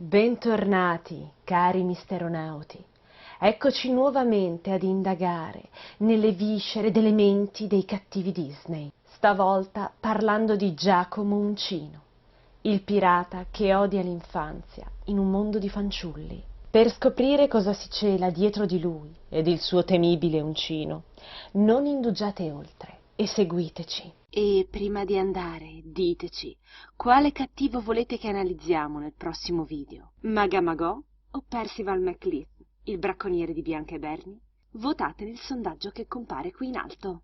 Bentornati, cari misteronauti. Eccoci nuovamente ad indagare nelle viscere delle menti dei cattivi Disney. Stavolta parlando di Giacomo Uncino, il pirata che odia l'infanzia in un mondo di fanciulli. Per scoprire cosa si cela dietro di lui ed il suo temibile uncino, non indugiate oltre e seguiteci. E prima di andare, diteci, quale cattivo volete che analizziamo nel prossimo video? Magamagò o Percival McLeod, il bracconiere di Bianca e Bernie? Votate nel sondaggio che compare qui in alto.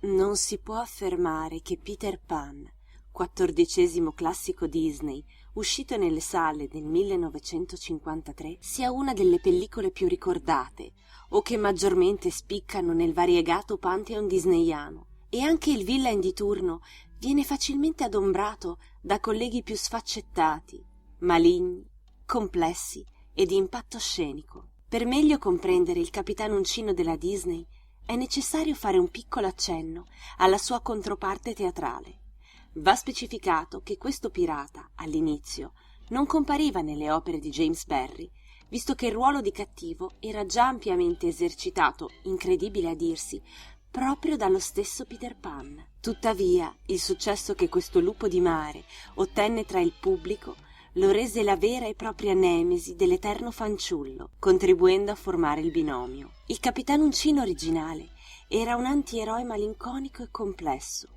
Non si può affermare che Peter Pan, 14° classico Disney, uscito nelle sale nel 1953, sia una delle pellicole più ricordate o che maggiormente spiccano nel variegato pantheon disneyano, e anche il villain di turno viene facilmente adombrato da colleghi più sfaccettati, maligni, complessi e di impatto scenico. Per meglio comprendere il Capitano Uncino della Disney è necessario fare un piccolo accenno alla sua controparte teatrale. Va specificato che questo pirata, all'inizio, non compariva nelle opere di James Barrie, visto che il ruolo di cattivo era già ampiamente esercitato, incredibile a dirsi, proprio dallo stesso Peter Pan. Tuttavia, il successo che questo lupo di mare ottenne tra il pubblico lo rese la vera e propria nemesi dell'eterno fanciullo, contribuendo a formare il binomio. Il Capitano Uncino originale era un antieroe malinconico e complesso,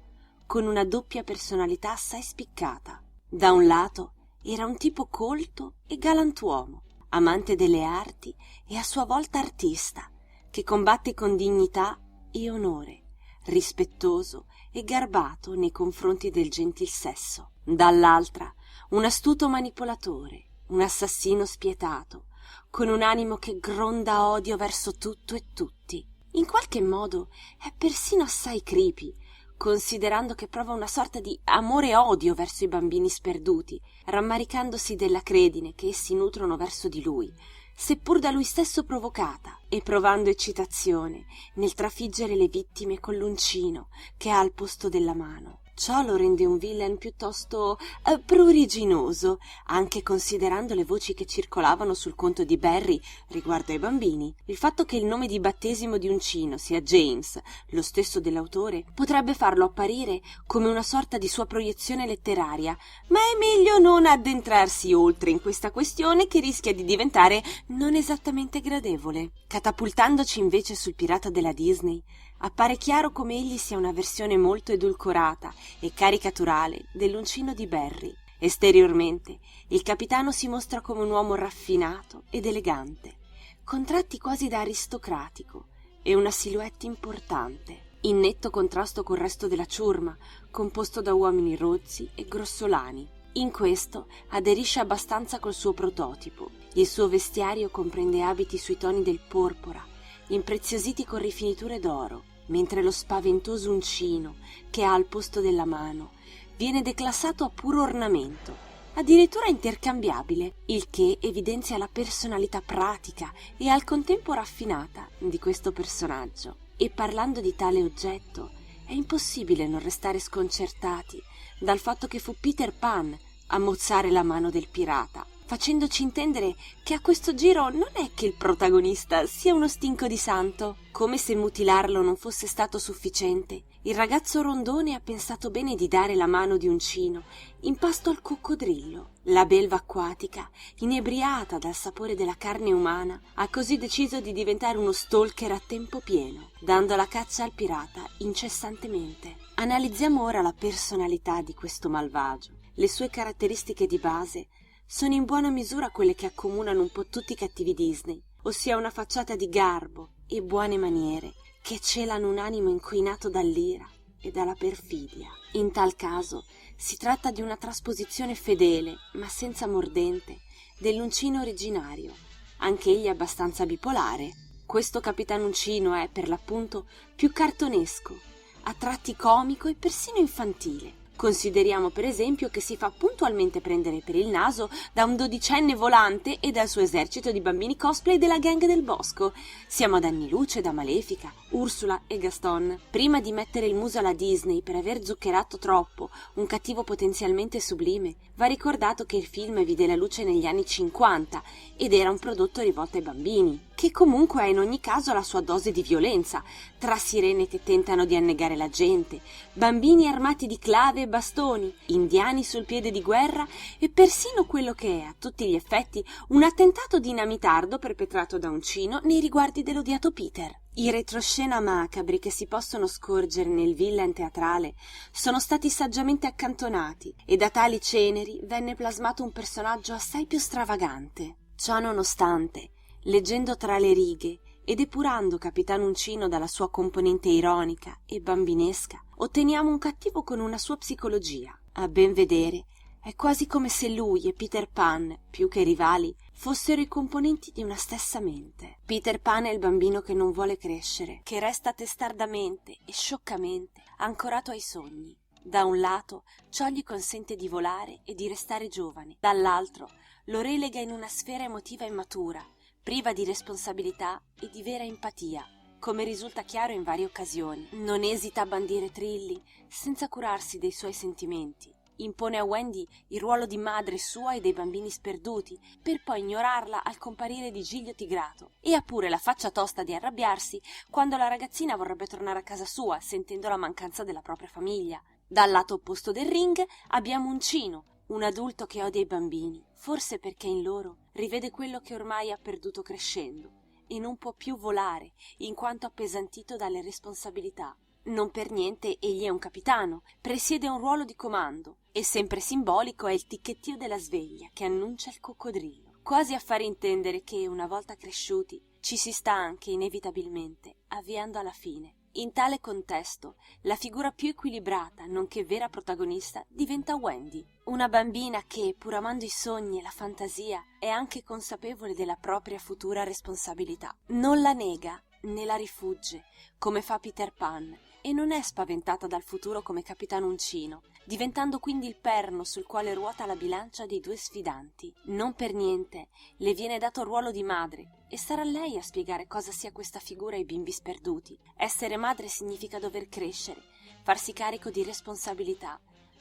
con una doppia personalità assai spiccata. Da un lato era un tipo colto e galantuomo, amante delle arti e a sua volta artista, che combatte con dignità e onore, rispettoso e garbato nei confronti del gentil sesso. Dall'altra un astuto manipolatore, un assassino spietato, con un animo che gronda odio verso tutto e tutti. In qualche modo è persino assai creepy, considerando che prova una sorta di amore-odio verso i bambini sperduti, rammaricandosi della credine che essi nutrono verso di lui, seppur da lui stesso provocata, e provando eccitazione nel trafiggere le vittime con l'uncino che ha al posto della mano. Ciò lo rende un villain piuttosto pruriginoso, anche considerando le voci che circolavano sul conto di Barrie riguardo ai bambini. Il fatto che il nome di battesimo di Uncino sia James, lo stesso dell'autore, potrebbe farlo apparire come una sorta di sua proiezione letteraria, ma è meglio non addentrarsi oltre in questa questione che rischia di diventare non esattamente gradevole. Catapultandoci invece sul pirata della Disney, appare chiaro come egli sia una versione molto edulcorata e caricaturale dell'Uncino di Barrie. Esteriormente, il capitano si mostra come un uomo raffinato ed elegante, con tratti quasi da aristocratico e una silhouette importante, in netto contrasto col resto della ciurma, composto da uomini rozzi e grossolani. In questo aderisce abbastanza col suo prototipo. Il suo vestiario comprende abiti sui toni del porpora, impreziositi con rifiniture d'oro, mentre lo spaventoso uncino che ha al posto della mano viene declassato a puro ornamento, addirittura intercambiabile, il che evidenzia la personalità pratica e al contempo raffinata di questo personaggio. E parlando di tale oggetto, è impossibile non restare sconcertati dal fatto che fu Peter Pan a mozzare la mano del pirata, facendoci intendere che a questo giro non è che il protagonista sia uno stinco di santo. Come se mutilarlo non fosse stato sufficiente, Il ragazzo rondone ha pensato bene di dare la mano di uncino in pasto al coccodrillo. La belva acquatica, inebriata dal sapore della carne umana, ha così deciso di diventare uno stalker a tempo pieno, dando la caccia al pirata incessantemente. Analizziamo ora la personalità di questo malvagio. Le sue caratteristiche di base sono in buona misura quelle che accomunano un po' tutti i cattivi Disney, ossia una facciata di garbo e buone maniere che celano un animo inquinato dall'ira e dalla perfidia. In tal caso si tratta di una trasposizione fedele, ma senza mordente, dell'uncino originario, anch'egli abbastanza bipolare. Questo Capitan Uncino è, per l'appunto, più cartonesco, a tratti comico e persino infantile. Consideriamo per esempio che si fa puntualmente prendere per il naso da un 12enne volante e dal suo esercito di bambini cosplay della gang del bosco. Siamo ad anni luce da Malefica, Ursula e Gaston. Prima di mettere il muso alla Disney per aver zuccherato troppo un cattivo potenzialmente sublime, va ricordato che il film vide la luce negli anni 50 ed era un prodotto rivolto ai bambini, che comunque ha in ogni caso la sua dose di violenza, tra sirene che tentano di annegare la gente, bambini armati di clave e bastoni, indiani sul piede di guerra e persino quello che è, a tutti gli effetti, un attentato dinamitardo perpetrato da Uncino nei riguardi dell'odiato Peter. I retroscena macabri che si possono scorgere nel villain teatrale sono stati saggiamente accantonati e da tali ceneri venne plasmato un personaggio assai più stravagante. Ciò nonostante, leggendo tra le righe e depurando Capitan Uncino dalla sua componente ironica e bambinesca, otteniamo un cattivo con una sua psicologia. A ben vedere, è quasi come se lui e Peter Pan, più che rivali, fossero i componenti di una stessa mente. Peter Pan è il bambino che non vuole crescere, che resta testardamente e scioccamente ancorato ai sogni. Da un lato, ciò gli consente di volare e di restare giovane, dall'altro lo relega in una sfera emotiva immatura, priva di responsabilità e di vera empatia, come risulta chiaro in varie occasioni. Non esita a bandire trilli senza curarsi dei suoi sentimenti. Impone a Wendy il ruolo di madre sua e dei bambini sperduti, per poi ignorarla al comparire di Giglio Tigrato, e ha pure la faccia tosta di arrabbiarsi quando la ragazzina vorrebbe tornare a casa sua, sentendo la mancanza della propria famiglia. Dal lato opposto del ring abbiamo Uncino, un adulto che odia i bambini, forse perché in loro rivede quello che ormai ha perduto crescendo e non può più volare in quanto appesantito dalle responsabilità. Non per niente egli è un capitano, presiede un ruolo di comando e sempre simbolico è il ticchettio della sveglia che annuncia il coccodrillo, quasi a fare intendere che una volta cresciuti ci si sta anche inevitabilmente avviando alla fine. In tale contesto, la figura più equilibrata, nonché vera protagonista, diventa Wendy, una bambina che, pur amando i sogni e la fantasia, è anche consapevole della propria futura responsabilità. Non la nega né la rifugge, come fa Peter Pan, e non è spaventata dal futuro come Capitan Uncino, diventando quindi il perno sul quale ruota la bilancia dei due sfidanti. Non per niente le viene dato il ruolo di madre e sarà lei a spiegare cosa sia questa figura ai bimbi sperduti. Essere madre significa dover crescere, farsi carico di responsabilità,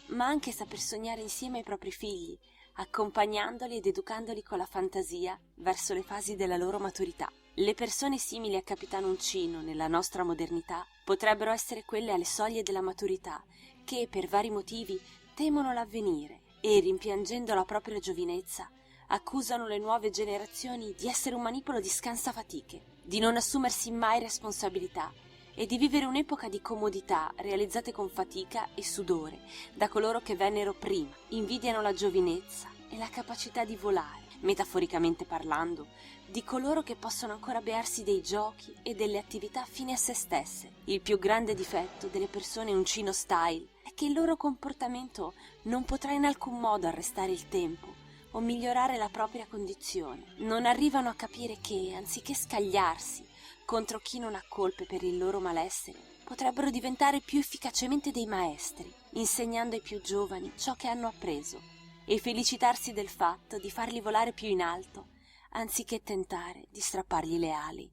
ma anche saper sognare insieme ai propri figli, accompagnandoli ed educandoli con la fantasia verso le fasi della loro maturità. Le persone simili a Capitan Uncino nella nostra modernità potrebbero essere quelle alle soglie della maturità, che per vari motivi temono l'avvenire e, rimpiangendo la propria giovinezza, accusano le nuove generazioni di essere un manipolo di scansafatiche, di non assumersi mai responsabilità e di vivere un'epoca di comodità realizzate con fatica e sudore da coloro che vennero prima. Invidiano la giovinezza e la capacità di volare, metaforicamente parlando, di coloro che possono ancora bearsi dei giochi e delle attività fine a se stesse. Il più grande difetto delle persone Uncino style è che il loro comportamento non potrà in alcun modo arrestare il tempo o migliorare la propria condizione. Non arrivano a capire che, anziché scagliarsi contro chi non ha colpe per il loro malessere, potrebbero diventare più efficacemente dei maestri, insegnando ai più giovani ciò che hanno appreso e felicitarsi del fatto di farli volare più in alto, anziché tentare di strappargli le ali.